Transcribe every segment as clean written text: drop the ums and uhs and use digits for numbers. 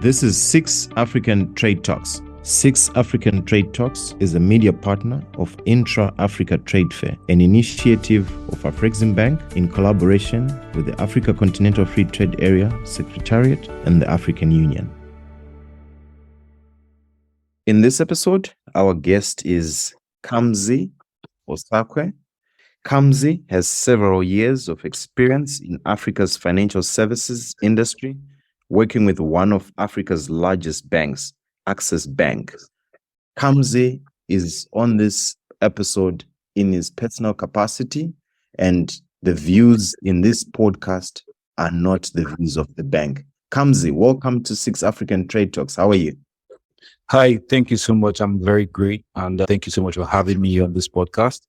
This is Six African Trade Talks. Six African Trade Talks is a media partner of Intra-Africa Trade Fair, an initiative of Afreximbank in collaboration with the Africa Continental Free Trade Area Secretariat and the African Union. In this episode, our guest is Kamsy Osakwe. Kamsy has several years of experience in Africa's financial services industry, working with one of Africa's largest banks, Access Bank. Kamsy is on this episode in his personal capacity, and the views in this podcast are not the views of the bank. Kamsy, welcome to Six African Trade Talks. How are you? Hi, thank you so much. I'm very great. And thank you so much for having me on this podcast.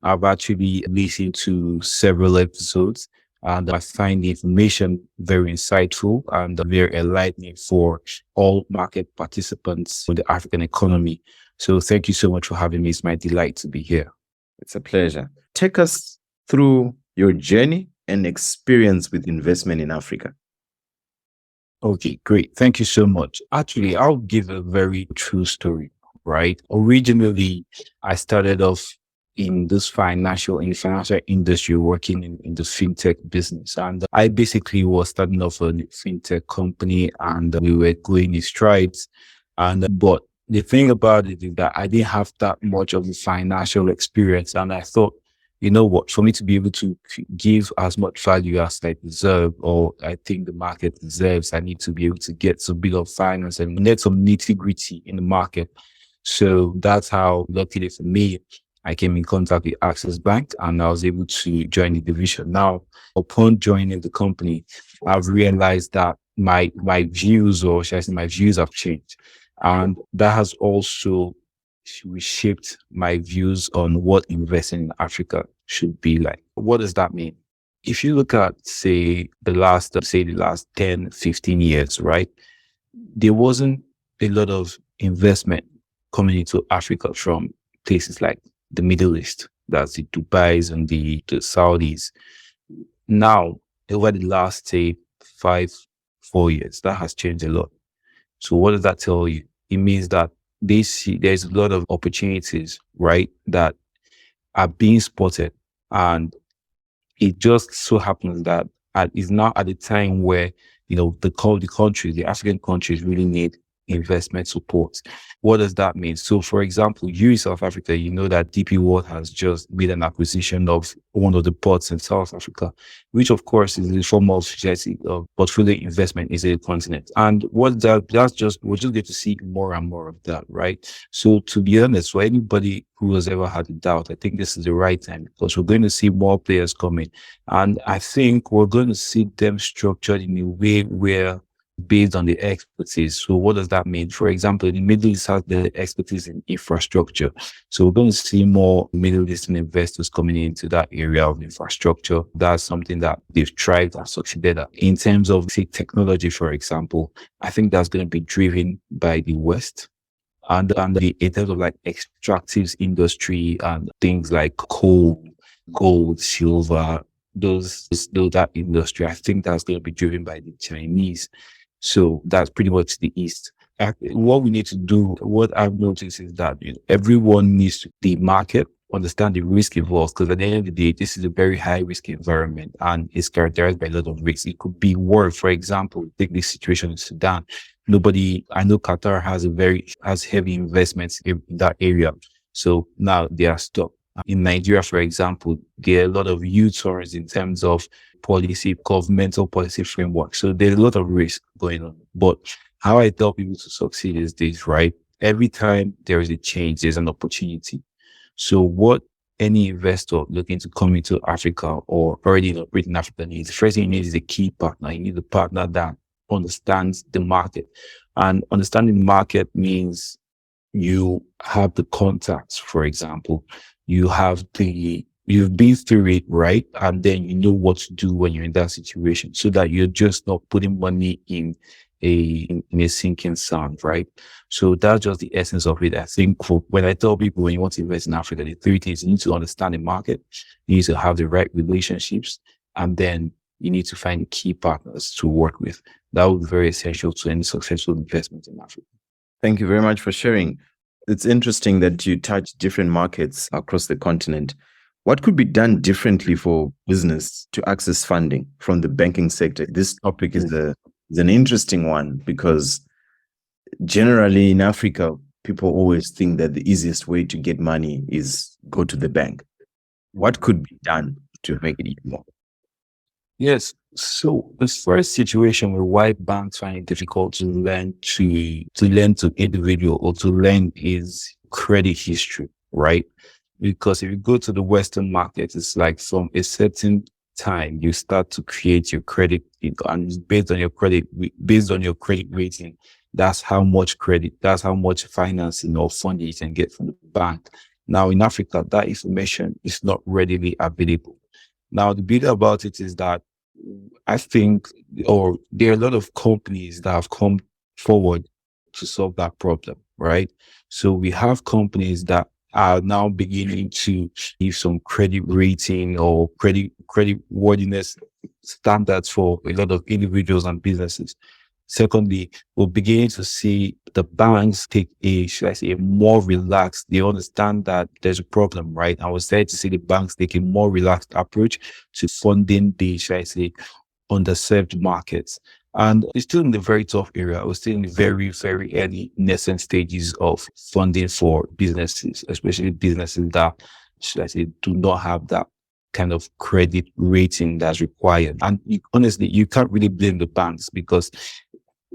I've actually listened to several episodes and I find the information very insightful and very enlightening for all market participants in the African economy. So thank you so much for having me. It's my delight to be here. It's a pleasure. Take us through your journey and experience with investment in Africa. Okay, great. Thank you so much. Actually, I'll give a very true story, right? Originally, I started off in this financial industry, working in the fintech business. And I basically was starting off a fintech company and we were going in strides. But the thing about it is that I didn't have that much of the financial experience. And I thought, you know what, for me to be able to give as much value as I deserve, or I think the market deserves, I need to be able to get some bit of finance and get some nitty gritty in the market. So that's how, luckily for me, I came in contact with Access Bank and I was able to join the division. Now, upon joining the company, I've realized that my views, or should I say my views, have changed. And that has also reshaped my views on what investing in Africa should be like. What does that mean? If you look at, say, the last 10, 15 years, right? There wasn't a lot of investment coming into Africa from places like the Middle East, that's the Dubais and the Saudis. Now, over the last, say, 4 years, that has changed a lot. So what does that tell you? It means that there's a lot of opportunities, right, that are being spotted. And it just so happens that it's now at the time where, the African countries really need investment support. What does that mean? So, for example, you in South Africa, you know that DP World has just made an acquisition of one of the ports in South Africa, which of course is a form of portfolio investment into the continent. And we're just going to see more and more of that, right? So, to be honest, for anybody who has ever had a doubt, I think this is the right time because we're going to see more players coming. And I think we're going to see them structured in a way where based on the expertise. So what does that mean? For example, the Middle East has the expertise in infrastructure. So we're going to see more Middle Eastern investors coming into that area of infrastructure. That's something that they've tried and succeeded at. In terms of, say, technology, for example, I think that's going to be driven by the West. And in terms of like extractives industry and things like coal, gold, silver, that industry, I think that's going to be driven by the Chinese. So that's pretty much the East. What we need to do, what I've noticed is that everyone needs to the market, understand the risk involved, because at the end of the day, this is a very high risk environment and it's characterized by a lot of risks. It could be war. For example, take this situation in Sudan. I know Qatar has heavy investments in that area. So now they are stuck. In Nigeria, for example, there are a lot of U-turns in terms of governmental policy framework. So there's a lot of risk going on. But how I tell people to succeed is this, right? Every time there is a change, there's an opportunity. So what any investor looking to come into Africa or already operating in Africa needs, the first thing you need is a key partner. You need a partner that understands the market. And understanding the market means you have the contacts, for example. You've been through it, right? And then you know what to do when you're in that situation so that you're just not putting money in a sinking sand, right? So that's just the essence of it. I think when I tell people when you want to invest in Africa, the three things: you need to understand the market, you need to have the right relationships, and then you need to find key partners to work with. That would be very essential to any successful investment in Africa. Thank you very much for sharing. It's interesting that you touch different markets across the continent. What could be done differently for business to access funding from the banking sector? This topic is an interesting one because generally in Africa, people always think that the easiest way to get money is go to the bank. What could be done to make it easier? Yes. So the first situation where why banks find it difficult to lend to individual or to lend is credit history, right? Because if you go to the Western market, it's like from a certain time you start to create your credit, and based on your credit rating, that's how much credit, that's how much financing or funding you can get from the bank. Now in Africa, that information is not readily available. Now the beauty about it is that I think, or there are a lot of companies that have come forward to solve that problem, right? So we have companies that are now beginning to give some credit rating or credit worthiness standards for a lot of individuals and businesses. Secondly, we're beginning to see the banks take should I say, a more relaxed, they understand that there's a problem, right? I was starting to see the banks take a more relaxed approach to funding the, should I say, underserved markets. And it's still in the very tough area. We're still in the very, very early nascent stages of funding for businesses, especially businesses that, should I say, do not have that kind of credit rating that's required. And honestly, you can't really blame the banks because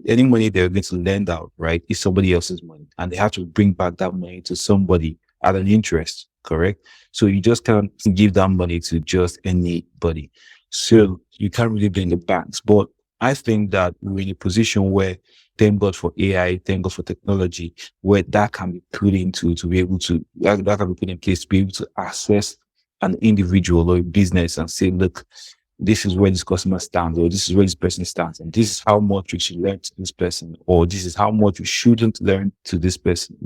any money they're going to lend out, right, is somebody else's money. And they have to bring back that money to somebody at an interest, correct? So you just can't give that money to just anybody. So you can't really blame the banks. But I think that we're in a position where, thank God for AI, thank God for technology, where that can be put into to be able to, that can be put in place to be able to access an individual or a business and say, look, this is where this customer stands, or this is where this person stands, and this is how much we should learn to this person, or this is how much we shouldn't learn to this person.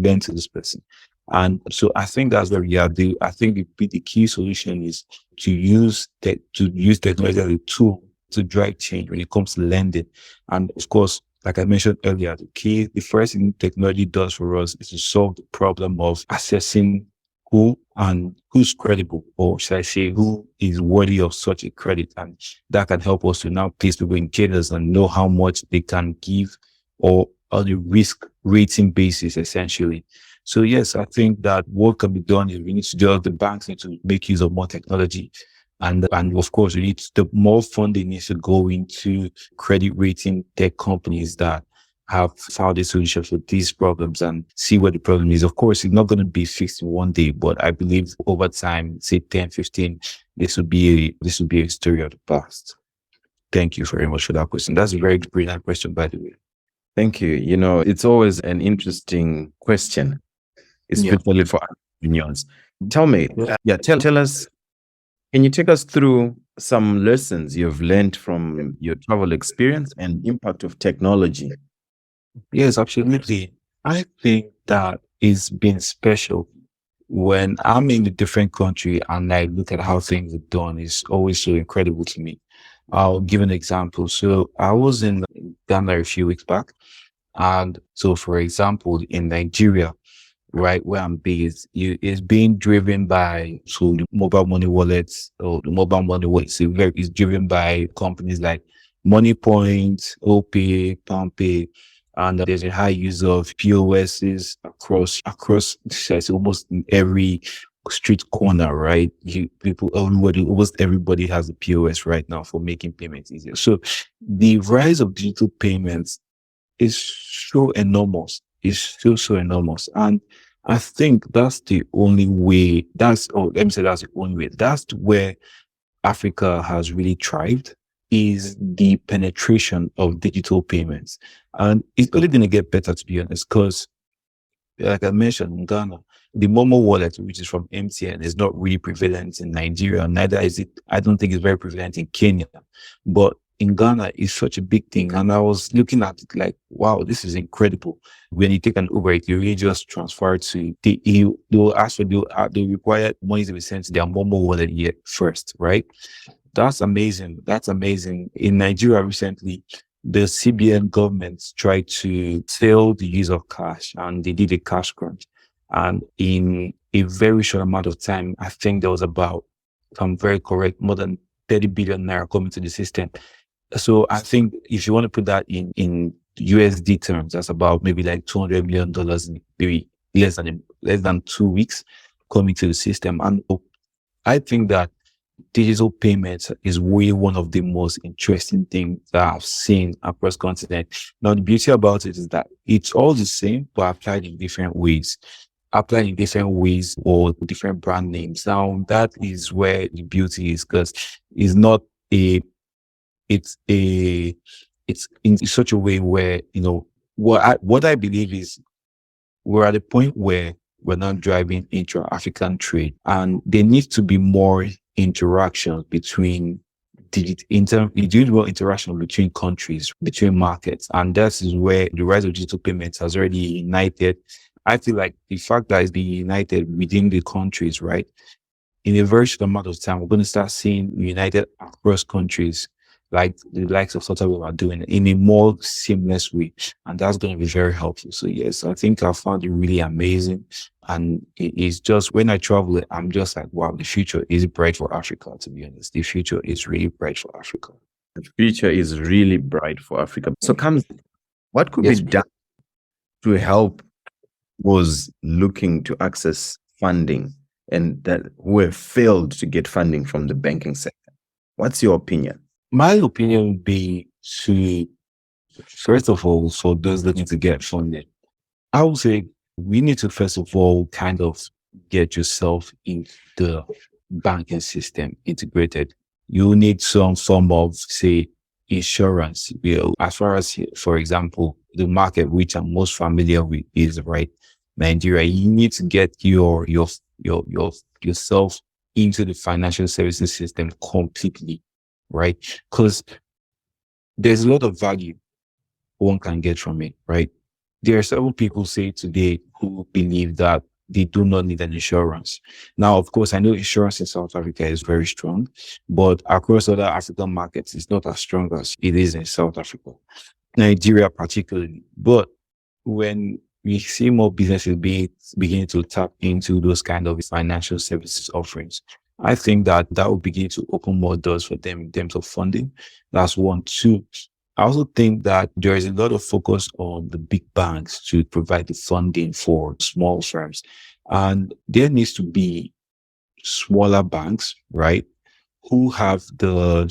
And so I think that's where we are. I think the key solution is to use technology as a tool to drive change when it comes to lending. And of course, like I mentioned earlier, the first thing technology does for us is to solve the problem of assessing who's credible, or should I say, who is worthy of such a credit. And that can help us to now place people in cadres and know how much they can give, or on a risk rating basis, essentially. So yes, I think that what can be done is the banks need to make use of more technology. And of course, the more funding needs to go into credit rating tech companies that have found a solution for these problems and see what the problem is. Of course, it's not going to be fixed in one day, but I believe over time, say 10, 15, this will be a story of the past. Thank you very much for that question. That's a very brilliant question, by the way. Thank you. You know, it's always an interesting question, especially for opinions. Tell me, tell us, can you take us through some lessons you've learned from your travel experience and impact of technology? Yes, absolutely. I think that it's been special when I'm in a different country and I look at how things are done. It's always so incredible to me. I'll give an example. So I was in Ghana a few weeks back. And so, for example, in Nigeria, right where I'm based, is being driven by the mobile money wallets, or the mobile money wallets is driven by companies like MoneyPoint, OPay, PalmPay, and there's a high use of POSs across almost in every street corner, right? Almost everybody has a POS right now for making payments easier. So the rise of digital payments is so enormous. It's still so enormous. And I think that's the only way, that's the only way. That's where Africa has really thrived, is the penetration of digital payments. And it's only going to get better, to be honest, because like I mentioned, in Ghana, the Momo wallet, which is from MTN, is not really prevalent in Nigeria. Neither is it, I don't think it's very prevalent in Kenya. But in Ghana, it's such a big thing. And I was looking at it like, wow, this is incredible. When you take an Uber, you really just transfer to, they'll require money to be sent to their Momo wallet first, right? That's amazing. That's amazing. In Nigeria recently, the CBN government tried to sell the use of cash, and they did a cash crunch. And in a very short amount of time, I think there was about, if I'm very correct, more than 30 billion naira coming to the system. So I think if you want to put that in USD terms, that's about maybe like $200 million, maybe less than 2 weeks coming to the system. And I think that digital payments is really one of the most interesting things that I've seen across continent. Now, the beauty about it is that it's all the same, but applied in different ways. Applied in different ways or different brand names. Now, that is where the beauty is, because it's not a, it's a, it's in such a way where, what I believe is we're at a point where we're not driving intra-African trade, and there needs to be more interaction between individual interaction between countries, between markets. And that is where the rise of digital payments has already united. I feel like the fact that it's being united within the countries, right? In a very short amount of time, we're going to start seeing united across countries, like the likes of what we are doing, in a more seamless way. And that's going to be very helpful. So yes, I think I found it really amazing. And it's just, when I travel, I'm just like, wow, the future is bright for Africa, to be honest. The future is really bright for Africa. The future is really bright for Africa. So Kamsy, what could Yes, be done to help those looking to access funding and that who have failed to get funding from the banking sector? What's your opinion? my opinion would be to, first of all, for those looking to get funded, I would say we need to, first of all, kind of get yourself in the banking system integrated. You need some form of, say, insurance. As far as, for example, the market which I'm most familiar with is, right, Nigeria. You need to get yourself into the financial services system completely, right? Because there's a lot of value one can get from it, right? There are several people say today who believe that they do not need an insurance. Now, of course, I know insurance in South Africa is very strong, but across other African markets, it's not as strong as it is in South Africa, Nigeria particularly. But when we see more businesses beginning to tap into those kind of financial services offerings, I think that will begin to open more doors for them in terms of funding. That's one. Two, I also think that there is a lot of focus on the big banks to provide the funding for small firms. And there needs to be smaller banks, right, who have the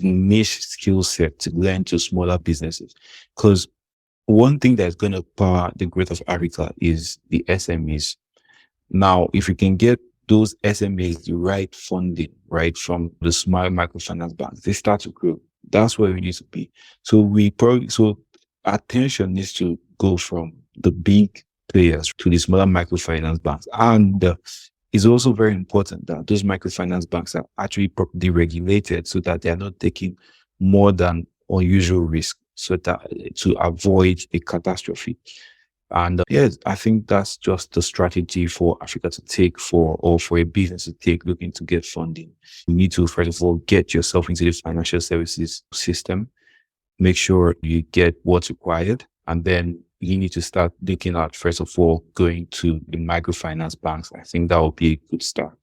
niche skill set to lend to smaller businesses. Because one thing that's going to power the growth of Africa is the SMEs. Now, if you can get those SMEs the right funding, right, from the small microfinance banks, they start to grow. That's where we need to be. So attention needs to go from the big players to the smaller microfinance banks. And it's also very important that those microfinance banks are actually properly regulated so that they are not taking more than unusual risk, so that to avoid a catastrophe. And yes, I think that's just the strategy for Africa to take or for a business to take looking to get funding. You need to, first of all, get yourself into the financial services system, make sure you get what's required, and then you need to start looking at, first of all, going to the microfinance banks. I think that would be a good start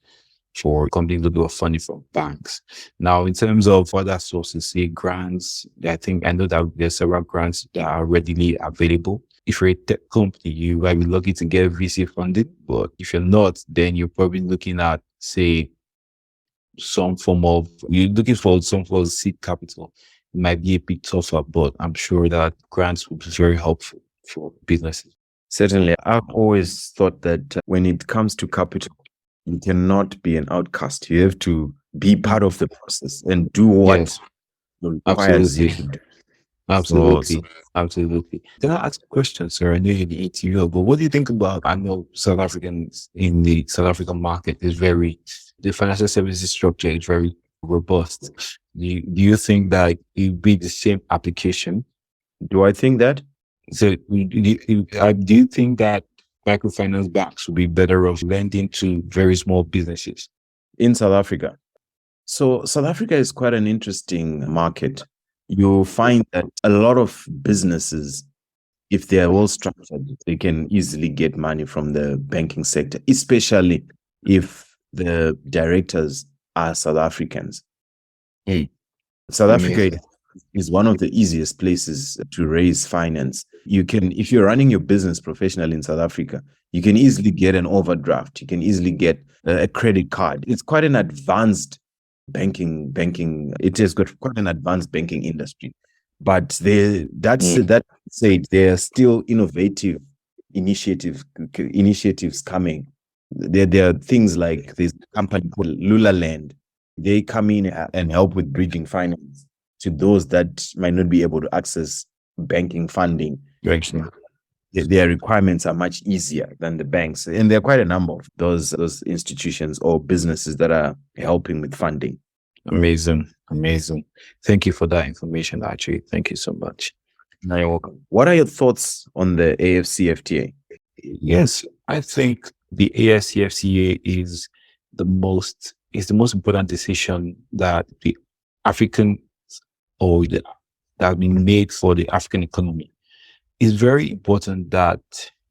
for companies looking for funding from banks. Now, in terms of other sources, say grants, I know that there's several grants that are readily available. If you're a tech company, you might be lucky to get VC funding, but if you're not, then you're probably looking at, say, you're looking for some form of seed capital. It might be a bit tougher, but I'm sure that grants will be very helpful for businesses. Certainly. I've always thought that when it comes to capital, you cannot be an outcast. You have to be part of the process and do what Yes, requires you to absolutely. do. Absolutely. Absolutely. Can I ask a question, sir? I know you're the ATO, but what do you think about, I know South Africans in the South African market the financial services structure is very robust. Do you think that it would be the same application? Do I think that? So do you think that microfinance banks would be better off lending to very small businesses? In South Africa. So South Africa is quite an interesting market you'll find that a lot of businesses, if they are well structured, they can easily get money from the banking sector, especially if the directors are South Africans. South Africa Amazing. is one of the easiest places to raise finance. You can, if you're running your business professionally in South Africa, you can easily get an overdraft. You can easily get a credit card. It's quite an advanced banking. It has got quite an advanced banking industry. But that said, there are still innovative initiatives coming. There are things like this company called Lulaland. They come in and help with bridging finance to those that might not be able to access banking funding. Their requirements are much easier than the banks. And there are quite a number of those institutions or businesses that are helping with funding. Amazing. Thank you for that information, actually. Thank you so much. Now you're welcome. What are your thoughts on the AFCFTA? Yes, I think the ASCFTA is the most important decision that the African that has been made for the African economy. It's very important that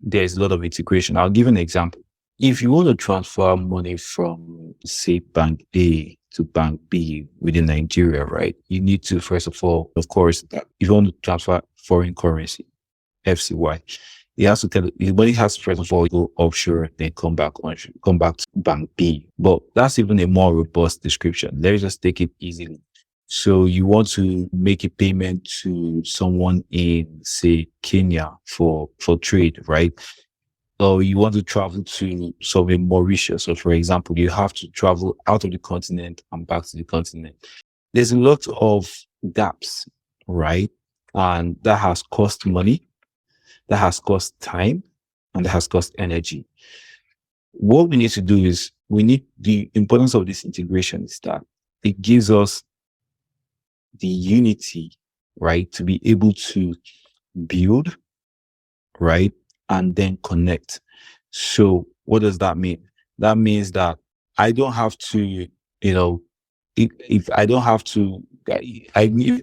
there's a lot of integration. I'll give an example. If you want to transfer money from, say, Bank A to Bank B within Nigeria, right? You need to, first of all, of course, if you want to transfer foreign currency, FCY, you have to tell the money has to first of all go offshore, then come back to Bank B. But that's even a more robust description. Let's just take it easily. So you want to make a payment to someone in, say, Kenya for trade, right? Or you want to travel to somewhere Mauritius. So for example, you have to travel out of the continent and back to the continent. There's a lot of gaps, right? And that has cost money, that has cost time, and that has cost energy. What we need to do is the importance of this integration is that it gives us the unity, right? To be able to build, right? And then connect. So what does that mean? That means that I don't have to, if I don't have to, if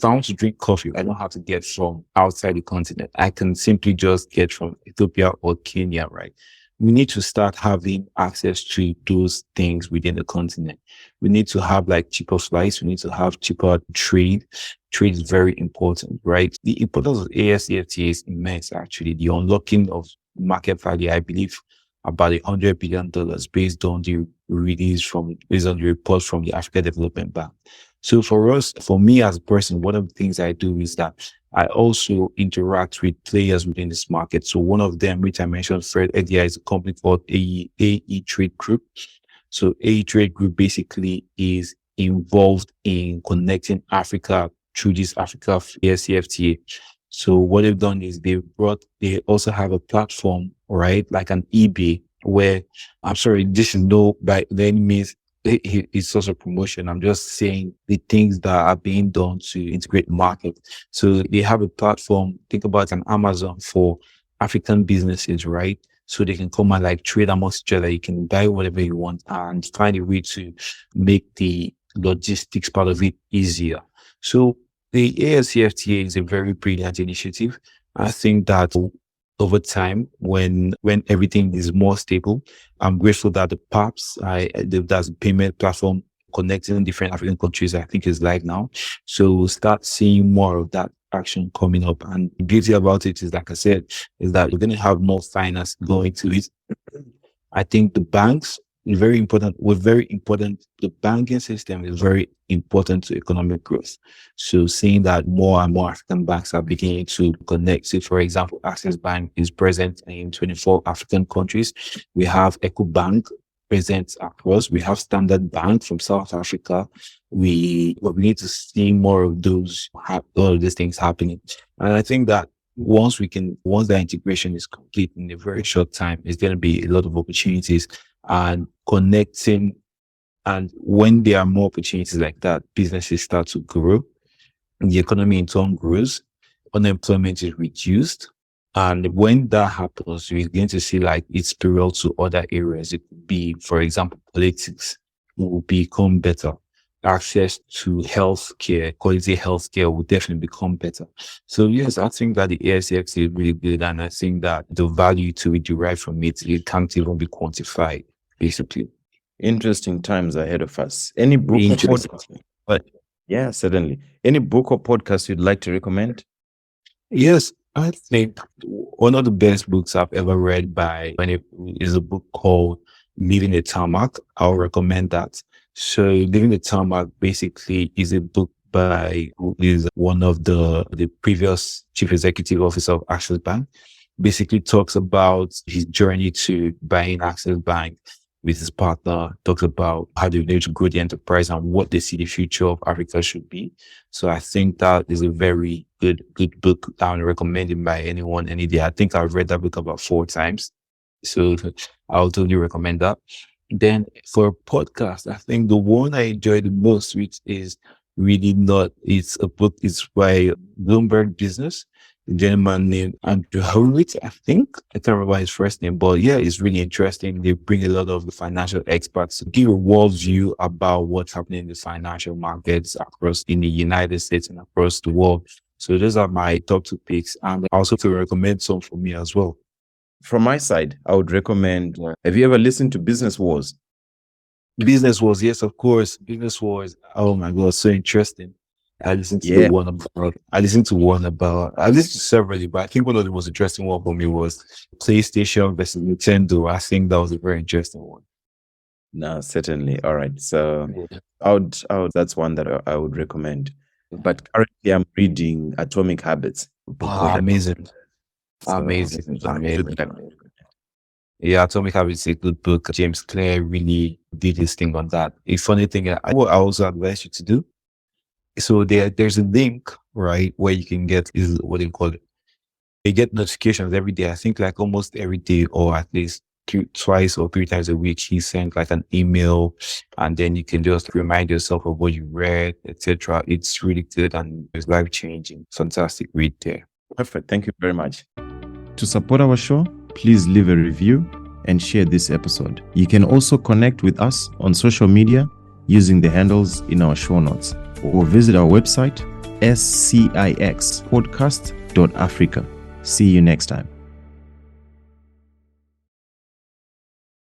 I want to drink coffee, I don't have to get from outside the continent. I can simply just get from Ethiopia or Kenya, right? We need to start having access to those things within the continent. We need to have like cheaper flights. We need to have cheaper trade. Trade is very important, right? The importance of ASFTA is immense, actually. The unlocking of market value, I believe, about $100 billion based on the report from the Africa Development Bank. So for me as a person, one of the things I do is that I also interact with players within this market. So one of them, which I mentioned first earlier, is a company called AE Trade Group. So AE Trade Group basically is involved in connecting Africa through this Africa ASFTA. So what they've done is they also have a platform, right? Like an eBay where, I'm sorry, this is no by any means it's also promotion. I'm just saying the things that are being done to integrate market. So they have a platform, think about an Amazon for African businesses, right? So they can come and like trade amongst each other. You can buy whatever you want and find a way to make the logistics part of it easier. So the ASCFTA is a very brilliant initiative. I think that over time, when everything is more stable, I'm grateful that the PAPS, that's a payment platform connecting different African countries, I think is live now. So we'll start seeing more of that action coming up. And the beauty about it is, like I said, is that we're going to have more finance going to it. I think the banks is very important. The banking system is very important to economic growth. So seeing that more and more African banks are beginning to connect. So for example, Access Bank is present in 24 African countries. We have EcoBank present across. We have Standard Bank from South Africa. We need to see more of all of these things happening. And I think that once the integration is complete in a very short time, it's going to be a lot of opportunities and connecting. And when there are more opportunities like that, businesses start to grow, and the economy in turn grows, unemployment is reduced. And when that happens, we're going to see like it's spiral to other areas. It could be, for example, politics will become better. access to healthcare, quality healthcare will definitely become better. So yes, I think that the ASFTA is really good, and I think that the value to be derived from it can't even be quantified, basically. Interesting times ahead of us. Any book or Interesting. podcast? But Yeah, certainly. Any book or podcast you'd like to recommend? yes, I think one of the best books I've ever read is a book called Leaving the Tarmac. I'll recommend that. So Leaving the Tarmac basically is a book by who is one of the previous chief executive officer of Access Bank. Basically talks about his journey to buying Access Bank with his partner, talks about how they need to grow the enterprise and what they see the future of Africa should be. So I think that is a very good book. I would recommend it by anyone any day. I think I've read that book about 4 times. So I'll totally recommend that. Then for a podcast, I think the one I enjoy the most, which is really not, it's a book, it's by Bloomberg Business, a gentleman named Andrew Horowitz, I think. I can't remember his first name, but yeah, it's really interesting. They bring a lot of the financial experts to give a world view about what's happening in the financial markets across in the United States and across the world. So those are my top 2 picks. And also to recommend some for me as well. From my side, I would recommend, have you ever listened to Business Wars? Business Wars, yes, of course. Business Wars. Oh my God, so interesting. I listened to I listened to several, but I think one of the most interesting one for me was PlayStation versus Nintendo. I think that was a very interesting one. No, certainly. All right. So I would that's one that I would recommend. But currently I'm reading Atomic Habits. Amazing. So, Amazing. Yeah, Atomic Habits is a good book. James Clear really did his thing on that. A funny thing what I also advise you to do. So there's a link, right, where you can get is what do you call it? You get notifications every day. I think like almost every day, or at least 2 or 3 times a week. He sent like an email, and then you can just remind yourself of what you read, etc. It's really good and it's life changing. Fantastic read there. Perfect. Thank you very much. To support our show, please leave a review and share this episode. You can also connect with us on social media using the handles in our show notes, or visit our website, scixpodcast.africa. See you next time.